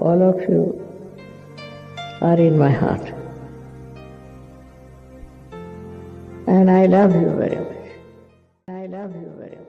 all of you are in my heart. And I love you very much. I love you very much.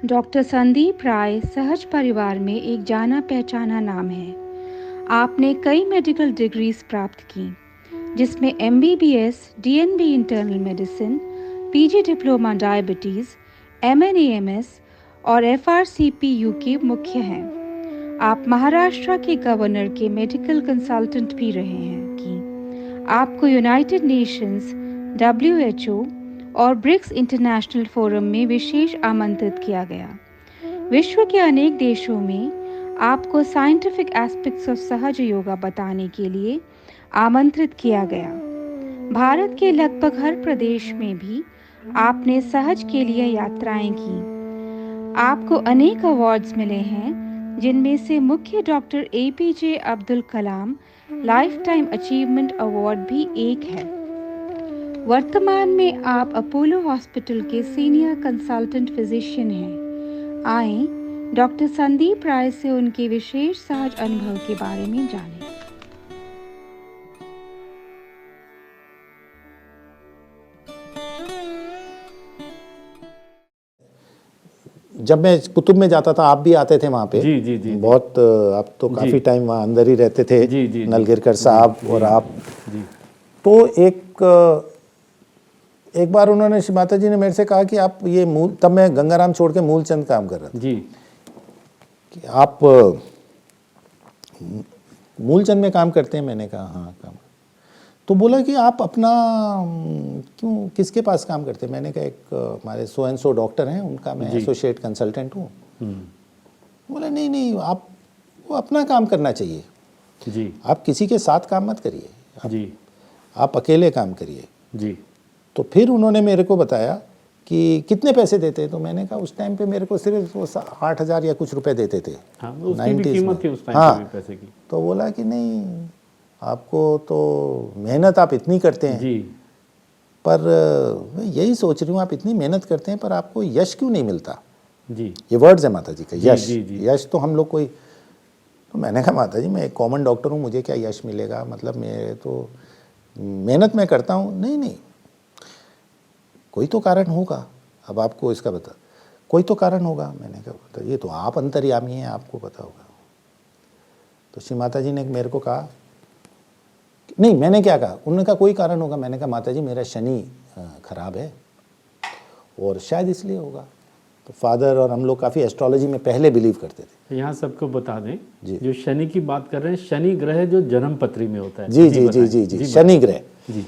Doctor Sandeep Rai सहज परिवार में एक जाना पहचाना नाम है। आपने कई मेडिकल डिग्रीज प्राप्त की, जिसमें MBBS, DNB internal medicine, PG diploma diabetes, MNAMS और FRCP UK मुख्य हैं। आप महाराष्ट्र के गवर्नर के मेडिकल कंसल्टेंट भी रहे हैं कि आपको यूनाइटेड नेशंस, WHO और ब्रिक्स इंटरनेशनल फोरम में विशेष आमंत्रित किया गया। विश्व के अनेक देशों में आपको साइंटिफिक एस्पेक्ट्स ऑफ सहज योगा बताने के लिए आमंत्रित किया गया। भारत के लगभग हर प्रदेश में भी आपने सहज के लिए यात्राएं की। आपको अनेक अवार्ड्स मिले हैं, जिनमें से मुख्य doctor APJ Abdul Kalam life time achievement award भी एक है। वर्तमान में आप अपोलो हॉस्पिटल के सीनियर कंसल्टेंट फिजिशियन हैं। आइए डॉक्टर संदीप राय से उनके विशेष सहज अनुभव के बारे में जानें। जब मैं कुतुब में जाता था, आप भी आते थे वहाँ पे। जी जी जी बहुत आप तो काफ़ी टाइम वहाँ अंदर ही रहते थे। जी जी नलगिरकर साहब और आप। जी। तो एक बार उन्होंने, श्री माता जी ने मेरे से कहा कि आप ये मूल, तब मैं गंगाराम छोड़ के मूलचंद काम कर रहा था जी, कि आप मूलचंद में काम करते हैं। मैंने कहा हाँ काम। तो बोला कि आप अपना क्यों, किसके पास काम करते हैं? मैंने कहा एक हमारे सो एंड सो डॉक्टर हैं, उनका मैं एसोसिएट कंसल्टेंट हूँ। बोला नहीं नहीं, आप वो अपना काम करना चाहिए जी, आप किसी के साथ काम मत करिए, जी, आप अकेले काम करिए। जी। तो फिर उन्होंने मेरे को बताया कि कितने पैसे देते हैं। तो मैंने कहा उस टाइम पे मेरे को सिर्फ वो 8,000 या कुछ रुपए देते थे। हाँ, उसकी भी कीमत थी उस टाइम हाँ, पे भी पैसे की। तो बोला कि नहीं, आपको तो मेहनत आप इतनी करते हैं जी, पर मैं यही सोच रही हूँ, आप इतनी मेहनत करते हैं पर आपको यश क्यों नहीं मिलता? जी, ये वर्ड्स है माता जी का, यश। जी, जी। यश तो हम लोग कोई, तो मैंने कहा माता जी मैं एक कॉमन डॉक्टर हूँ, मुझे क्या यश मिलेगा? मतलब मैं तो मेहनत मैं करता हूँ। नहीं नहीं, कोई तो कारण होगा। अब आपको इसका बता, कोई तो कारण होगा। मैंने कहा बता, ये तो आप अंतर्यामी हैं, आपको पता होगा। तो श्री माता जी ने मेरे को कहा, नहीं मैंने क्या कहा, उन्होंने कहा कोई कारण होगा। मैंने कहा माता जी मेरा शनि खराब है और शायद इसलिए होगा। तो फादर और हम लोग काफ़ी एस्ट्रोलॉजी में पहले बिलीव करते थे। यहाँ सबको बता दें, जी। जो शनि की बात कर रहे हैं, शनि ग्रह जो जन्म पत्री में होता है। जी जी जी जी जी, शनि ग्रह। जी,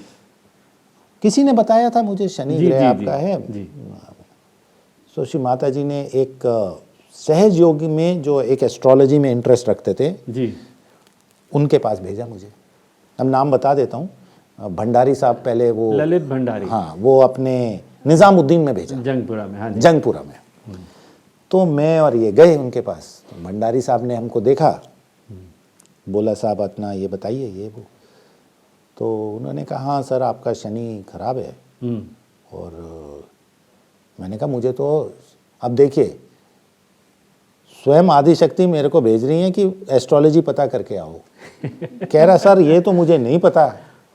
किसी ने बताया था मुझे शनि जी, ग्रह जी, आपका जी, है। जी। सो श्री माता जी ने एक सहज योग में जो एक एस्ट्रोलॉजी में इंटरेस्ट रखते थे, जी, उनके पास भेजा मुझे। अब नाम बता देता हूँ, भंडारी साहब पहले, वो ललित भंडारी। हाँ, वो अपने निज़ामुद्दीन में भेजा, जंगपुरा में। हाँ जी, जंगपुरा में। तो मैं और ये गए उनके पास। तो भंडारी साहब ने हमको देखा, बोला साहब अपना ये बताइए ये वो। तो उन्होंने कहा हाँ सर आपका शनि खराब है। और मैंने कहा मुझे तो, अब देखिए स्वयं आदिशक्ति मेरे को भेज रही है कि एस्ट्रोलॉजी पता करके आओ। कह रहा सर ये तो मुझे नहीं पता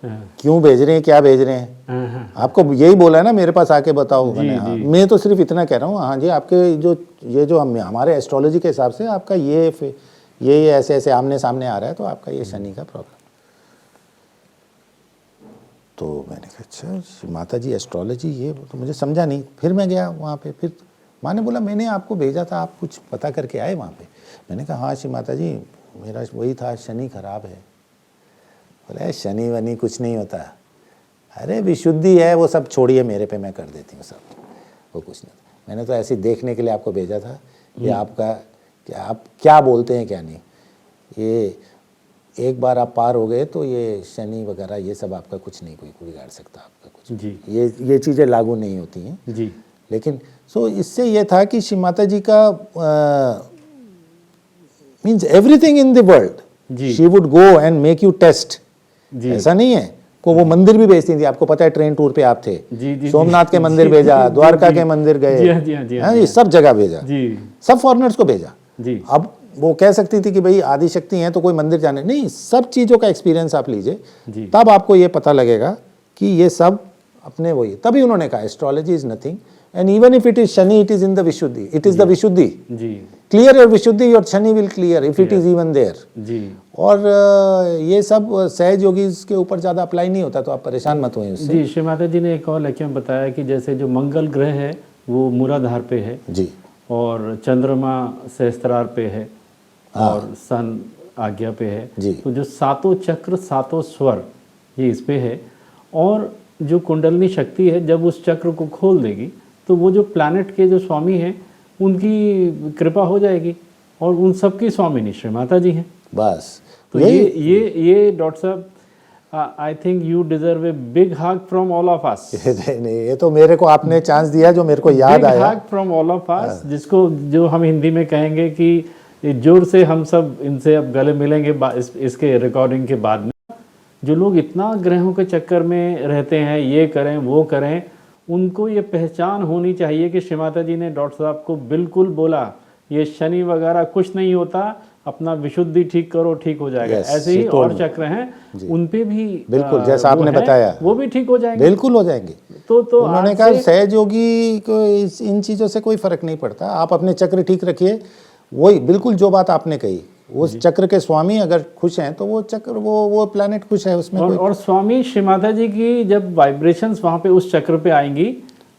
क्यों भेज रहे हैं, क्या भेज रहे हैं, आपको यही बोला है ना मेरे पास आके बताओ। मैंने हाँ, मैं तो सिर्फ इतना कह रहा हूँ हाँ जी, आपके जो ये जो हमारे एस्ट्रोलॉजी के हिसाब से आपका ये ऐसे ऐसे आमने सामने आ रहा है, तो आपका ये शनि का प्रॉब्लम। तो मैंने कहा अच्छा माता जी एस्ट्रोलॉजी, ये तो मुझे समझा नहीं। फिर मैं गया वहाँ पे, फिर माँ ने बोला मैंने आपको भेजा था, आप कुछ पता करके आए वहाँ पे? मैंने कहा हाँ श्री माता जी मेरा वही था, शनि खराब है। बोला शनि वनी कुछ नहीं होता, अरे विशुद्धि है वो सब छोड़िए, मेरे पे मैं कर देती हूँ सब, वो कुछ नहीं। मैंने तो ऐसे देखने के लिए आपको भेजा था कि आपका क्या, आप क्या बोलते हैं क्या नहीं। ये एक बार आप पार हो गए तो ये शनि वगैरह ये सब आपका कुछ नहीं कोई बिगाड़ सकता आपका कुछ जी ये चीज़ें लागू नहीं होती हैं। जी लेकिन सो इससे ये था कि श्री माता जी का means everything in the world ji. She would go and make you taste. जी ऐसा नहीं है को वो मंदिर भी भेजती थी, आपको पता है ट्रेन टूर पे आप थे, जी जी सोमनाथ के मंदिर जी, भेजा, जी, द्वारका जी, के मंदिर गए, जी हाँ, जी हाँ, जी हाँ, हाँ, जी ये हाँ। सब जगह भेजा, जी सब फॉरेनर्स को भेजा। जी अब वो कह सकती थी कि भाई आदिशक्ति हैं तो कोई मंदिर जाने नहीं, सब चीज़ों का एक्सपीरियंस आप लीजिए, जी तब आपको ये पता लगेगा कि ये सब अपने वही। तभी उन्होंने कहा astrology is nothing and even if it is Shani it is in the Vishuddhi, it is the Vishuddhi, ji clear your Vishuddhi your Shani will clear if it is even there. जी और ये सब सहज योगी के ऊपर ज़्यादा अप्लाई नहीं होता, तो आप परेशान मत हुए उससे। जी। श्री माता जी ने एक और लेक्चर में बताया कि जैसे जो मंगल ग्रह है वो मूलाधार पे है जी और चंद्रमा सहस्त्रार पे है और सन आज्ञा पे है, जी। तो जो सातों चक्र सातों स्वर ये इस पे है। और जो कुंडलनी शक्ति है जब उस चक्र को खोल देगी तो वो जो प्लैनेट के जो स्वामी हैं उनकी कृपा हो जाएगी और उन सबकी स्वामिनी श्री माता जी हैं। बस तो ये डॉक्टर साहब, I think you deserve a big hug from all of us. नहीं, ये तो मेरे को आपने चांस दिया जो मेरे को याद आया। हग फ्रॉम ऑल ऑफ अस, जिसको जो हम हिंदी में कहेंगे कि जोर से हम सब इनसे अब गले मिलेंगे इसके रिकॉर्डिंग के बाद में। जो लोग इतना ग्रहों के चक्कर में रहते हैं, ये करें वो करें, उनको ये पहचान होनी चाहिए कि श्री माता जी ने डॉक्टर साहब को बिल्कुल बोला ये शनि वगैरह कुछ नहीं होता, अपना विशुद्धि ठीक करो ठीक हो जाएगा। Yes, ऐसे ही she told और me. चक्र हैं उन पे भी बिल्कुल जैसा वो आपने हैं, बताया वो भी ठीक हो जाएंगे, बिल्कुल हो जाएंगे। तो उन्होंने आज कहा से- सहज योगी को इन चीज़ों से कोई फर्क नहीं पड़ता, आप अपने चक्र ठीक रखिए। वही बिल्कुल जो बात आपने कही, उस चक्र के स्वामी अगर खुश हैं तो वो चक्र वो प्लैनेट खुश है, उसमें कोई और स्वामी श्री माता जी की जब वाइब्रेशंस वहाँ पे उस चक्र पे आएंगी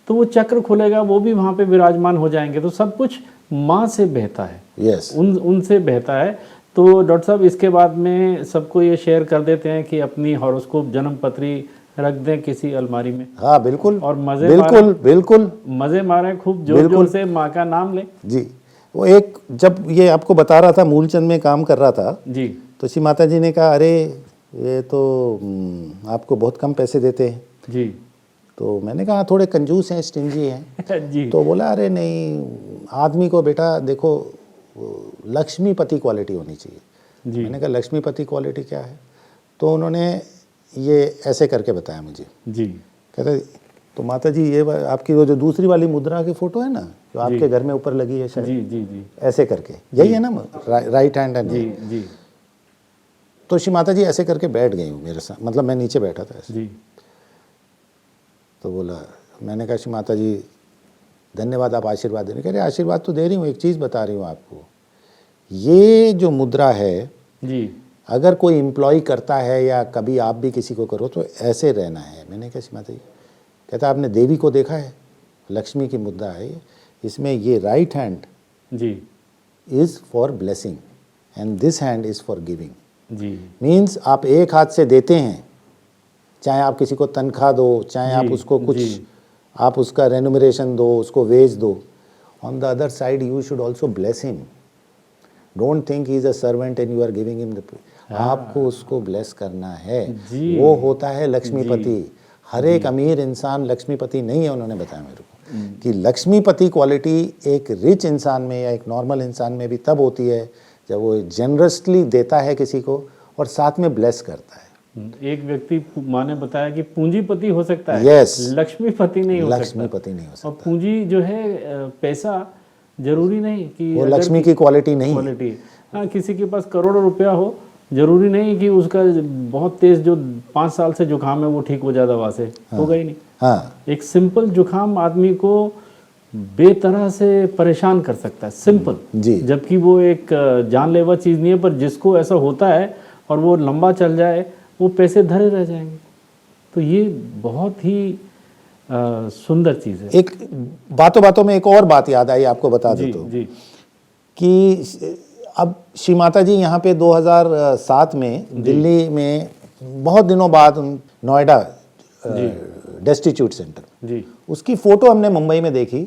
तो वो चक्र खुलेगा, वो भी वहाँ पे विराजमान हो जाएंगे। तो सब कुछ माँ से बहता है, यस उनसे बहता है। तो डॉक्टर साहब इसके बाद में सबको ये शेयर कर देते हैं कि अपनी हॉरोस्कोप जन्म पत्री रख दें किसी अलमारी में, हाँ बिल्कुल और मजे बिल्कुल बिल्कुल मजे मारें, खूब जोर बिल्कुल। जोर से माँ का नाम लें। जी। वो एक जब ये आपको बता रहा था, मूलचंद में काम कर रहा था, जी तो श्री माता जी ने कहा अरे ये तो आपको बहुत कम पैसे देते हैं। जी तो मैंने कहा थोड़े कंजूस हैं, स्टिंजी हैं। जी तो बोला अरे नहीं, आदमी को बेटा देखो लक्ष्मीपति क्वालिटी होनी चाहिए। जी मैंने कहा लक्ष्मीपति क्वालिटी क्या है? तो उन्होंने ये ऐसे करके बताया मुझे। जी कहते तो माता जी ये आपकी वो जो दूसरी वाली मुद्रा की फोटो है ना, जो आपके घर में ऊपर लगी है शायद, जी जी जी ऐसे करके, यही है ना राइट हैंड एंड जी जी तो श्री माता जी ऐसे करके बैठ गई हूँ मेरे साथ, मतलब मैं नीचे बैठा था ऐसे। जी तो बोला, मैंने कहा श्री माता जी धन्यवाद, आप आशीर्वाद देने। कह रहे आशीर्वाद तो दे रही हूँ, एक चीज़ बता रही हूँ आपको, ये जो मुद्रा है जी अगर कोई एम्प्लॉय करता है या कभी आप भी किसी को करो तो ऐसे रहना है। मैंने कहा श्री माता जी, कहता आपने देवी को देखा है, लक्ष्मी की मुद्रा है, इसमें ये राइट हैंड जी is for blessing and this hand is for giving. जी मीन्स आप एक हाथ से देते हैं, चाहे आप किसी को तनख्वाह दो, चाहे आप जी, उसको कुछ जी। आप उसका रेनुमरेशन दो, उसको वेज दो, on the other side you should also bless him. Don't think he is a servant and you are giving him the, आपको उसको ब्लेस करना है। जी। वो होता है लक्ष्मीपति। हर एक अमीर इंसान लक्ष्मीपति नहीं है। उन्होंने बताया मेरे को कि लक्ष्मीपति क्वालिटी एक रिच इंसान में या एक नॉर्मल इंसान में भी तब होती है जब वो जनरसली देता है किसी को और साथ में ब्लेस करता है। एक व्यक्ति माँ ने बताया कि पूंजीपति हो सकता है, Yes. लक्ष्मीपति नहीं हो सकता। लक्ष्मीपति नहीं हो सकता। और पूंजी जो है पैसा जरूरी नहीं कि वो अगर लक्ष्मी की क्वालिटी नहीं है। क्वालिटी, हाँ, किसी के पास करोड़ों रुपया हो, जरूरी नहीं कि उसका बहुत तेज जो 5 साल से जुकाम है वो ठीक हो जाए दवा से, होगा ही नहीं। हाँ एक सिंपल जुकाम आदमी को बेतरह से परेशान कर सकता है, सिंपल जी। जबकि वो एक जानलेवा चीज़ नहीं है, पर जिसको ऐसा होता है और वो लंबा चल जाए वो पैसे धरे रह जाएंगे। तो ये बहुत ही सुंदर चीज़ है। एक बातों बातों में एक और बात याद आई, आपको बता जी देता हूँ जी कि अब श्री माता जी यहाँ पे 2007 में दिल्ली में बहुत दिनों बाद नोएडा डेस्टिट्यूट सेंटर, जी उसकी फ़ोटो हमने मुंबई में देखी,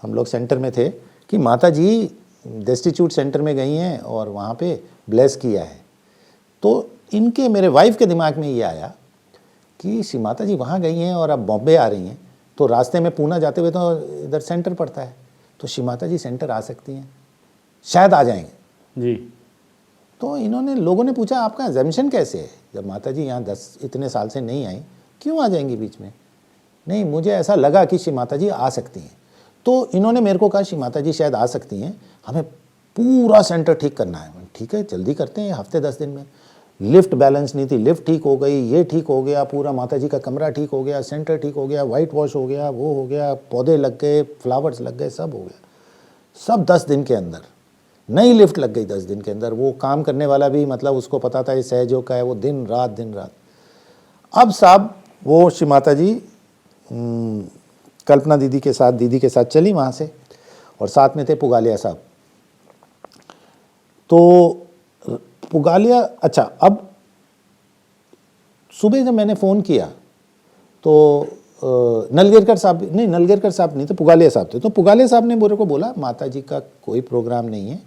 हम लोग सेंटर में थे, कि माता जी डेस्टिट्यूट सेंटर में गई हैं और वहाँ पे ब्लेस किया है। तो इनके, मेरे वाइफ के दिमाग में ये आया कि श्री माता जी वहाँ गई हैं और अब बॉम्बे आ रही हैं, तो रास्ते में पूना जाते हुए तो इधर सेंटर पड़ता है, तो श्री माता जी सेंटर आ सकती हैं, शायद आ जाएंगे जी। तो इन्होंने, लोगों ने पूछा आपका एजम्पशन कैसे है, जब माता जी यहाँ 10 इतने साल से नहीं आई, क्यों आ जाएंगी बीच में? नहीं, मुझे ऐसा लगा कि श्री माता जी आ सकती हैं। तो इन्होंने मेरे को कहा श्री माता जी शायद आ सकती हैं, हमें पूरा सेंटर ठीक करना है। ठीक है, जल्दी करते हैं, हफ्ते 10 दिन में। लिफ्ट बैलेंस नहीं थी, लिफ्ट ठीक हो गई, ये ठीक हो गया, पूरा माता जी का कमरा ठीक हो गया, सेंटर ठीक हो गया, वाइट वॉश हो गया, वो हो गया, पौधे लग गए, फ्लावर्स लग गए, सब हो गया, सब 10 दिन के अंदर। नई लिफ्ट लग गई 10 दिन के अंदर। वो काम करने वाला भी, मतलब उसको पता था ये सहयोग का है, वो दिन रात। अब साहब वो श्री माता जी कल्पना दीदी के साथ चली वहाँ से, और साथ में थे पुगालिया साहब। तो पुगालिया, अच्छा, अब सुबह जब मैंने फ़ोन किया तो नलगेरकर साहब नहीं थे, पुगालिया साहब थे। तो पुगालिया साहब ने मेरे को बोला माता जी का कोई प्रोग्राम नहीं है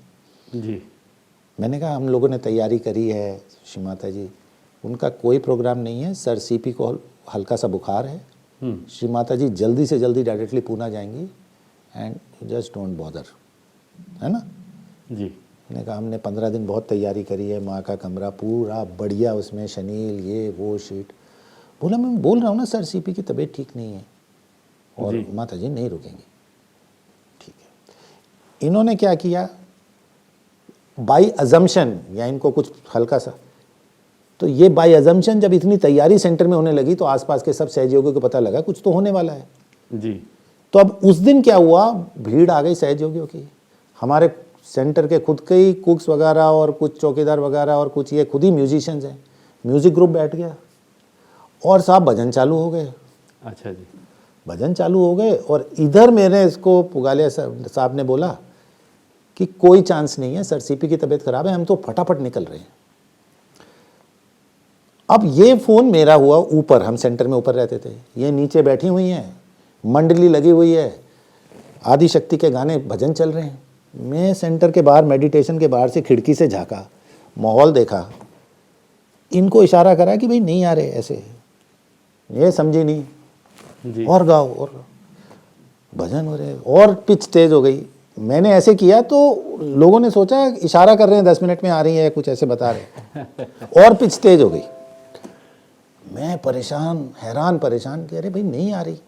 जी। मैंने कहा हम लोगों ने तैयारी करी है श्री माता जी, उनका कोई प्रोग्राम नहीं है सर, सीपी को हल्का सा बुखार है, श्री माता जी जल्दी से जल्दी डायरेक्टली पूना जाएंगी, एंड जस्ट डोंट बॉदर, है ना जी। मैंने कहा हमने 15 दिन बहुत तैयारी करी है, माँ का कमरा पूरा बढ़िया, उसमें शनील, ये वो शीट। बोला मैं बोल रहा हूँ ना सर, सीपी की तबीयत ठीक नहीं है और माता जी नहीं रुकेंगी। ठीक है, इन्होंने क्या किया, बाई अजम्पशन, या इनको कुछ हल्का सा, तो ये बाई अजम्पशन जब इतनी तैयारी सेंटर में होने लगी तो आसपास के सब सहयोगियों को पता लगा कुछ तो होने वाला है जी। तो अब उस दिन क्या हुआ, भीड़ आ गई सहयोगियों की। हमारे सेंटर के खुद के ही कुक्स वगैरह और कुछ चौकीदार वगैरह और कुछ ये खुद ही म्यूजिशियंस हैं, म्यूज़िक ग्रुप बैठ गया और साहब भजन चालू हो गए। अच्छा जी। भजन चालू हो गए और इधर मेरे इसको पुगालिया साहब ने बोला कि कोई चांस नहीं है सर, सीपी की तबीयत खराब है, हम तो फटाफट निकल रहे हैं। अब ये फ़ोन मेरा हुआ ऊपर, हम सेंटर में ऊपर रहते थे, ये नीचे बैठी हुई हैं, मंडली लगी हुई है, आदि शक्ति के गाने भजन चल रहे हैं। मैं सेंटर के बाहर, मेडिटेशन के बाहर से खिड़की से झांका, माहौल देखा, इनको इशारा करा कि भाई नहीं आ रहे ऐसे, ये समझी नहीं जी। और गाओ और भजन हो रहे, और पिच तेज हो गई। मैंने ऐसे किया तो लोगों ने सोचा इशारा कर रहे हैं 10 मिनट में आ रही है, कुछ ऐसे बता रहे और पिच तेज हो गई। मैं परेशान, हैरान परेशान कि अरे भाई नहीं आ रही,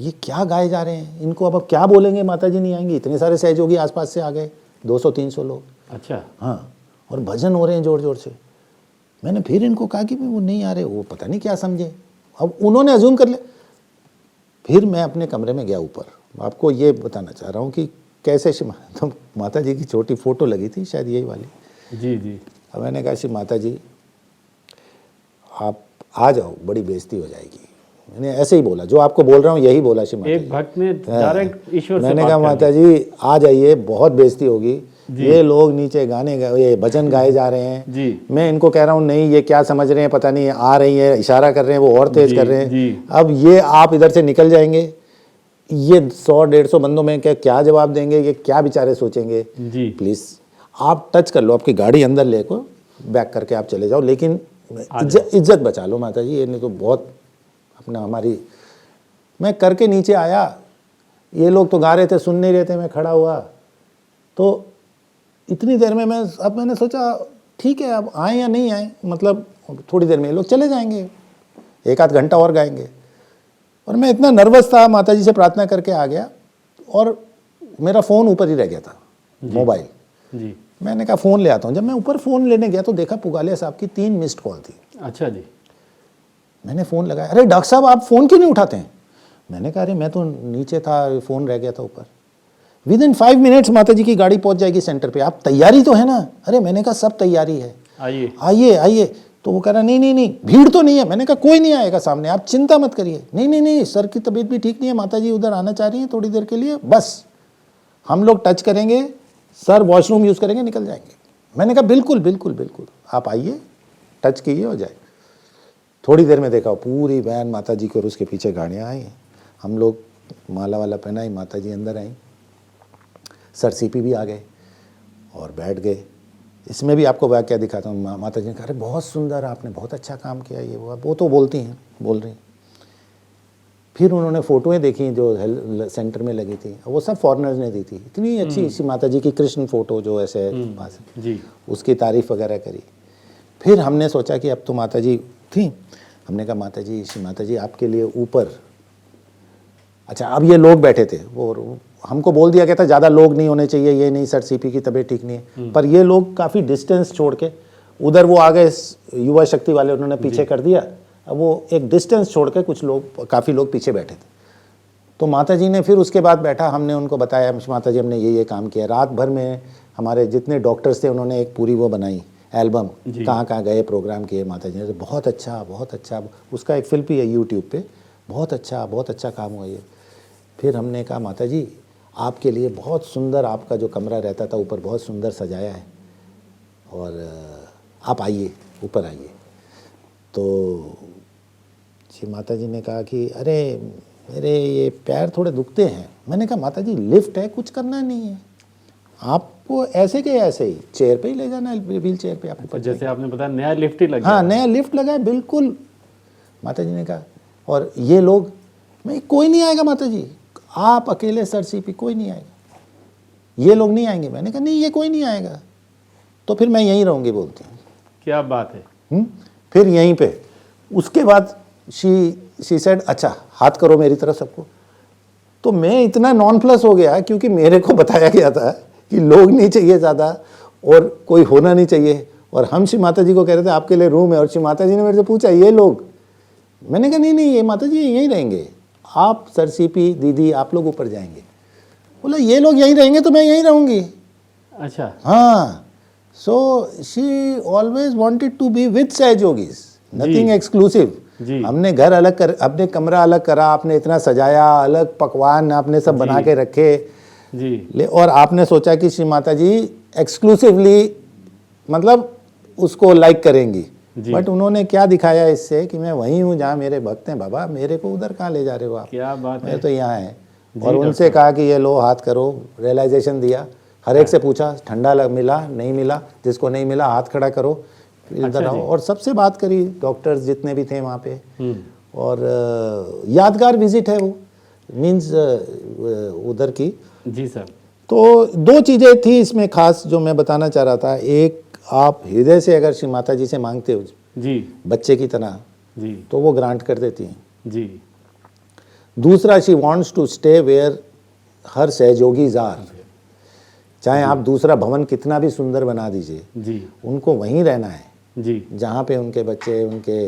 ये क्या गाए जा रहे हैं, इनको अब क्या बोलेंगे, माता जी नहीं आएंगी। इतने सारे सहयोगी आसपास से आ गए, 200-300 लोग। अच्छा। हाँ, और भजन हो रहे हैं जोर जोर से। मैंने फिर इनको कहा कि वो नहीं आ रहे, वो पता नहीं क्या समझे, अब उन्होंने अज्यूम कर लिया। फिर मैं अपने कमरे में गया ऊपर। आपको ये बताना चाह रहा हूँ कि कैसे तो माता जी की छोटी फ़ोटो लगी थी, शायद यही वाली। जी जी। अब मैंने कहा श्री माता जी आप आ जाओ, बड़ी बेइज्जती हो जाएगी। मैंने ऐसे ही बोला, जो आपको बोल रहा हूँ यही बोला श्री माता जी। एक भक्त ने डायरेक्ट ईश्वर से मैंने बात कहा कर माता ली। जी आ जाइए, बहुत बेइज्जती होगी, ये लोग नीचे गाने ये भजन गाए जा रहे हैं जी। मैं इनको कह रहा हूँ नहीं ये क्या समझ रहे हैं पता नहीं, आ रही है, इशारा कर रहे हैं, वो और तेज जी, कर रहे हैं। जी। अब ये आप इधर से निकल जाएंगे, ये 100-150 बंदों में क्या जवाब देंगे, ये क्या बेचारे सोचेंगे। जी। प्लीज़ आप टच कर लो, आपकी गाड़ी अंदर लेको बैक करके आप चले जाओ, लेकिन इज्जत बचा लो माता जी, ये नहीं तो बहुत अपना हमारी। मैं करके नीचे आया, ये लोग तो गा रहे थे, सुन नहीं रहे थे, मैं खड़ा हुआ। तो इतनी देर में मैंने सोचा ठीक है अब आए या नहीं आए, मतलब थोड़ी देर में ये लोग चले जाएंगे, 1-8 घंटा और गाएंगे। और मैं इतना नर्वस था, माता जी से प्रार्थना करके आ गया और मेरा फ़ोन ऊपर ही रह गया था, मोबाइल। जी। मैंने कहा फ़ोन ले आता हूँ। जब मैं ऊपर फ़ोन लेने गया तो देखा पुगालिया साहब की 3 मिस्ड कॉल थी। अच्छा जी। मैंने फ़ोन लगाया, अरे डॉक्टर साहब आप फ़ोन क्यों नहीं उठाते हैं? मैंने कहा अरे मैं तो नीचे था, फ़ोन रह गया था ऊपर। विदिन 5 मिनट्स माता जी की गाड़ी पहुंच जाएगी सेंटर पे, आप तैयारी तो है ना? अरे मैंने कहा सब तैयारी है, आइए आइए आइए। तो वो कह रहा नहीं भीड़ तो नहीं है। मैंने कहा कोई नहीं आएगा सामने, आप चिंता मत करिए। नहीं सर की तबीयत भी ठीक नहीं है, माता जी उधर आना चाह रही हैं थोड़ी देर के लिए, बस हम लोग टच करेंगे, सर वॉशरूम यूज़ करेंगे, निकल जाएंगे। मैंने कहा बिल्कुल बिल्कुल बिल्कुल, आप आइए, टच कीजिए हो जाए। थोड़ी देर में देखा पूरी वैन माता जी की और उसके पीछे गाड़ियाँ आई। हम लोग माला वाला पहनाई, माता जी अंदर आई, सर सीपी भी आ गए और बैठ गए। इसमें भी आपको वाक्य दिखाता हूँ। माता जी ने कहा अरे बहुत सुंदर, आपने बहुत अच्छा काम किया, ये वो तो बोलती हैं, बोल रही। फिर उन्होंने फ़ोटोएं देखी जो हेल्थ सेंटर में लगी थी, वो सब फॉरेनर्स ने दी थी। इतनी अच्छी इसी माता जी की कृष्ण फ़ोटो जो ऐसे पास जी, उसकी तारीफ़ वगैरह करी। फिर हमने सोचा कि अब तो माता जी थी, हमने कहा माता जी, श्री माता जी आपके लिए ऊपर, अच्छा अब ये लोग बैठे थे, वो हमको बोल दिया गया था ज़्यादा लोग नहीं होने चाहिए, ये नहीं सर सीपी की तबीयत ठीक नहीं है, पर ये लोग काफ़ी डिस्टेंस छोड़ के उधर वो आ गए, युवा शक्ति वाले उन्होंने पीछे कर दिया। अब वो एक डिस्टेंस छोड़ के कुछ लोग, काफ़ी लोग पीछे बैठे थे। तो माता जी ने फिर उसके बाद बैठा, हमने उनको बताया माता जी हमने ये काम किया। रात भर में हमारे जितने डॉक्टर्स थे उन्होंने एक पूरी वो बनाई एल्बम, कहाँ कहाँ गए, प्रोग्राम किए माता जी ने। बहुत अच्छा, बहुत अच्छा, उसका एक फिल्म भी है यूट्यूब पे, बहुत अच्छा काम हुआ ये। फिर हमने कहा माता जी आपके लिए बहुत सुंदर, आपका जो कमरा रहता था ऊपर बहुत सुंदर सजाया है और आप आइए, ऊपर आइए। तो जी माता जी ने कहा कि अरे मेरे ये पैर थोड़े दुखते हैं। मैंने कहा माता जी लिफ्ट है, कुछ करना नहीं है, आपको ऐसे के ऐसे ही चेयर पे ही ले जाना है, व्हील चेयर पे आपको। जैसे आपने बताया नया लिफ्ट ही लगा। हाँ नया लिफ्ट लगा है बिल्कुल। माता जी ने कहा और ये लोग, मैं कोई नहीं आएगा माता जी, आप अकेले सर सीपी, कोई नहीं आएगा, ये लोग नहीं आएंगे। मैंने कहा नहीं ये कोई नहीं आएगा, तो फिर मैं यहीं रहूँगी, बोलती हूँ। क्या बात है। फिर यहीं पे उसके बाद शी सेड अच्छा हाथ करो मेरी तरफ सबको। तो मैं इतना नॉन प्लस हो गया क्योंकि मेरे को बताया गया था कि लोग नहीं चाहिए ज़्यादा और कोई होना नहीं चाहिए, और हम श्री माता जी को कह रहे थे आपके लिए रूम है, और श्री माता जी ने मेरे से पूछा ये लोग, मैंने कहा नहीं ये माता जी यहीं रहेंगे, आप सर सीपी दीदी आप लोग ऊपर जाएंगे। बोला ये लोग यहीं रहेंगे तो मैं यहीं रहूँगी। अच्छा हाँ, so she always wanted to be with सहयोगीज, नथिंग एक्सक्लूसिव। हमने घर अलग कर, अपने कमरा अलग करा, आपने इतना सजाया, अलग पकवान आपने सब बना के रखे जी, और आपने सोचा कि श्री माता जी एक्सक्लूसिवली मतलब उसको लाइक करेंगी, बट उन्होंने क्या दिखाया इससे कि मैं वहीं हूँ जहाँ मेरे भक्त हैं। बाबा मेरे को उधर कहाँ ले जा रहे हो आप, क्या बात है। मैं तो यहाँ है। और उनसे कहा कि ये लो हाथ करो, रियलाइजेशन दिया, हर एक से पूछा ठंडा मिला नहीं मिला, जिसको नहीं मिला हाथ खड़ा करो, इधर आओ, और सबसे बात करी, डॉक्टर्स जितने भी थे वहाँ पे। और यादगार विजिट है वो, मीन्स उधर की। जी सर। तो दो चीज़ें थी इसमें खास जो मैं बताना चाह रहा था। एक, आप हृदय से अगर श्री माता जी से मांगते हो जी बच्चे की तरह जी, तो वो ग्रांट कर देती हैं जी। दूसरा, she wants to stay where her सहयोगीज आर। चाहे आप दूसरा भवन कितना भी सुंदर बना दीजिए जी, उनको वहीं रहना है जी, जहाँ पे उनके बच्चे, उनके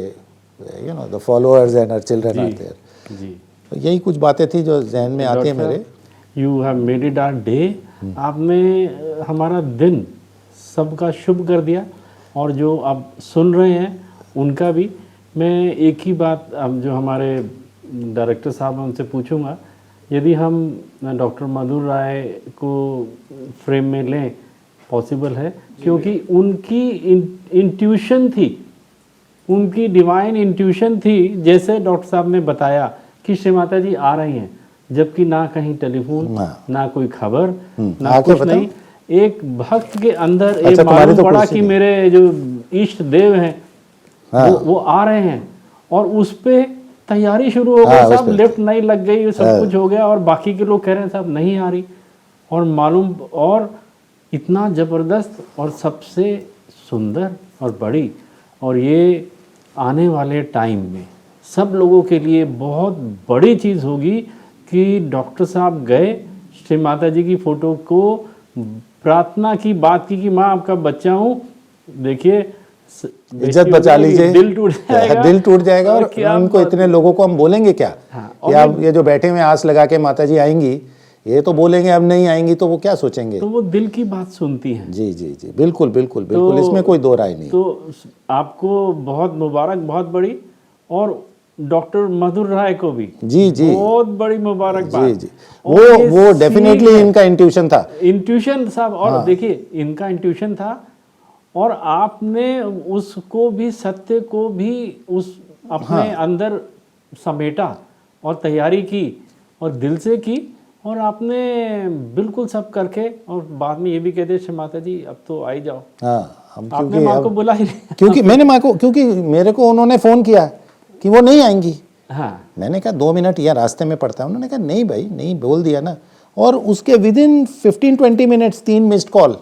you know the followers and her children are there. जी। तो यही कुछ बातें थी जो जहन में आती है मेरे। You have made it our day. आपने हमारा दिन सबका शुभ कर दिया, और जो आप सुन रहे हैं उनका भी। मैं एक ही बात अब जो हमारे डायरेक्टर साहब हैं उनसे पूछूंगा, यदि हम डॉक्टर मधुर राय को फ्रेम में लें, पॉसिबल है? क्योंकि उनकी इंट्यूशन थी, उनकी डिवाइन इंट्यूशन थी, जैसे डॉक्टर साहब ने बताया कि श्री माता जी आ रही हैं, जबकि ना कहीं टेलीफोन, ना कोई खबर, ना कुछ नहीं। एक भक्त के अंदर एक मालूम पड़ा कि मेरे जो इष्ट देव हैं वो आ रहे हैं, और उस पे तैयारी शुरू हो गई साहब, लेफ्ट नहीं लग गई, सब कुछ हो गया, और बाकी के लोग कह रहे हैं साहब नहीं आ रही, और मालूम, और इतना ज़बरदस्त और सबसे सुंदर और बड़ी, और ये आने वाले टाइम में सब लोगों के लिए बहुत बड़ी चीज़ होगी कि डॉक्टर साहब गए, श्री माता जी की फ़ोटो को प्रार्थना की बात की कि माँ आपका बच्चा हूँ, देखिए इज्जत बचा लीजिए, दिल टूट जाएगा, दिल टूट जाएगा। और उनको इतने लोगों को हम बोलेंगे क्या कि आप ये जो बैठे हुए आस लगा के माता जी आएंगी, ये तो बोलेंगे अब नहीं आएंगी, तो वो क्या सोचेंगे? तो वो दिल की बात सुनती हैं। जी जी जी, बिल्कुल बिल्कुल बिल्कुल, तो, इसमें कोई दो राय नहीं। तो आपको बहुत मुबारक, बहुत बड़ी, और डॉक्टर मधुर राय को भी जी जी बहुत बड़ी मुबारकबाद। जी जी, वो डेफिनेटली इनका इंट्यूशन था, इंट्यूशन साहब। और देखिए इनका इंट्यूशन था, और आपने उसको भी, सत्य को भी, अपने अंदर समेटा और तैयारी की और दिल से की, और आपने बिल्कुल सब करके और बाद में ये भी कह दिया श्री माता जी अब तो आ ही जाओ। हाँ, हम आपने क्योंकि माँ को बुला ही नहीं। क्योंकि मैंने माँ को, क्योंकि मेरे को उन्होंने फ़ोन किया कि वो नहीं आएंगी। हाँ मैंने कहा 2 मिनट या रास्ते में पड़ता है। उन्होंने कहा नहीं भाई, नहीं, बोल दिया ना। और उसके विदिन 15-20 मिनट्स 3 मिस्ड कॉल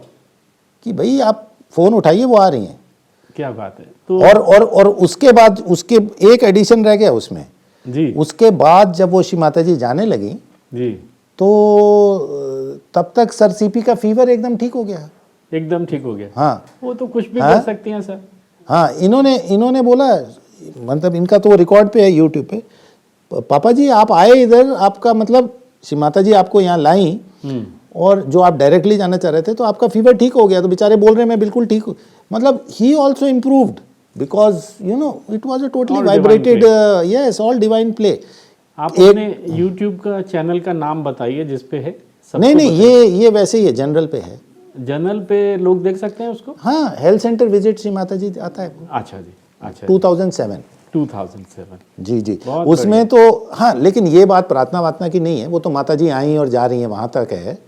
कि भाई आप फ़ोन उठाइए, वो आ रही हैं। क्या बात है। तो और उसके बाद उसके एक एडिशन रह गया उसमें जी उसके बाद जब वो श्री माता जी जाने लगी जी तो तब तक सर सीपी का फीवर एकदम ठीक हो गया। एकदम ठीक हो गया। हाँ वो तो कुछ भी हाँ? कर सकती हैं सर। हाँ, इन्होंने बोला, मतलब इनका तो रिकॉर्ड पे है यूट्यूब पे, पापा जी आप आए इधर, आपका मतलब श्री माता जी आपको यहाँ लाई और जो आप डायरेक्टली जाना चाह रहे थे तो आपका फीवर ठीक हो गया। तो बेचारे बोल रहे हैं मैं बिल्कुल ठीक हूँ। मतलब he also improved because you know it was a totally All vibrated, divine yes, all divine play. आप अपने YouTube का चैनल का नाम बताइए जिस पे है। नहीं नहीं, ये वैसे ही है, जनरल पे है। जनरल पे लोग देख सकते हैं उसको। हाँ, health centre visit Shri Mata जी आता है वो। अच्छा जी, अच्छा 2007। 2007। जी जी, बहुत उसमें तो हाँ, लेकिन ये बात प्रार्थना वार्थना की नहीं है, वो तो माता जी आई और जा रही हैं वहाँ तक है।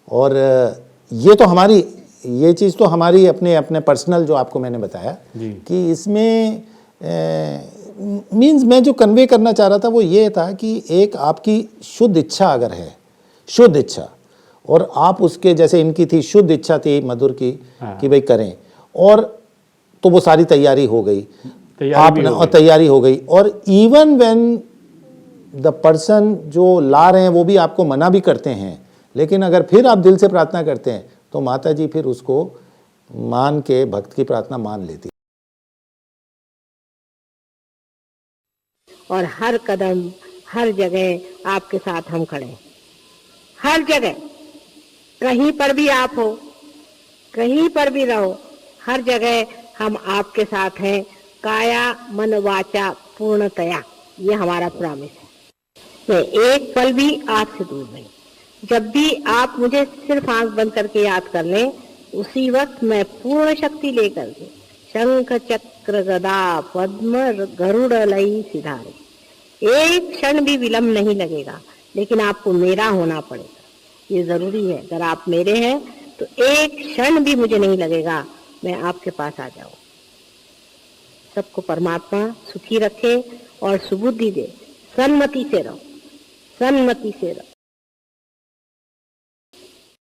और ये तो हमारी, ये चीज़ तो हमारी अपने अपने पर्सनल जो आपको मैंने बताया जी। कि इसमें मीन्स मैं जो कन्वे करना चाह रहा था वो ये था कि एक आपकी शुद्ध इच्छा अगर है, शुद्ध इच्छा, और आप उसके जैसे इनकी थी शुद्ध इच्छा थी मधुर की कि भाई करें, और तो वो सारी तैयारी हो गई, और तैयारी हो गई। और इवन व्हेन द पर्सन जो ला रहे हैं वो भी आपको मना भी करते हैं, लेकिन अगर फिर आप दिल से प्रार्थना करते हैं तो माता जी फिर उसको मान के भक्त की प्रार्थना मान लेती। और हर कदम हर जगह आपके साथ हम खड़े हैं, हर जगह, कहीं पर भी आप हो, कहीं पर भी रहो, हर जगह हम आपके साथ हैं, काया मन वाचा पूर्णतया, ये हमारा प्रॉमिस है। मैं एक पल भी आपसे दूर नहीं। जब भी आप मुझे सिर्फ आंख बंद करके याद कर लें, उसी वक्त मैं पूर्ण शक्ति लेकर के शंख चक्र गदा पद्म गरुड़ लई सिधारे, एक क्षण भी विलंब नहीं लगेगा, लेकिन आपको मेरा होना पड़ेगा, ये जरूरी है। अगर आप मेरे हैं तो एक क्षण भी मुझे नहीं लगेगा, मैं आपके पास आ जाऊं। सबको परमात्मा सुखी रखे और सुबुद्धि दे। सन्मति से रहो, सन्मति से रहो।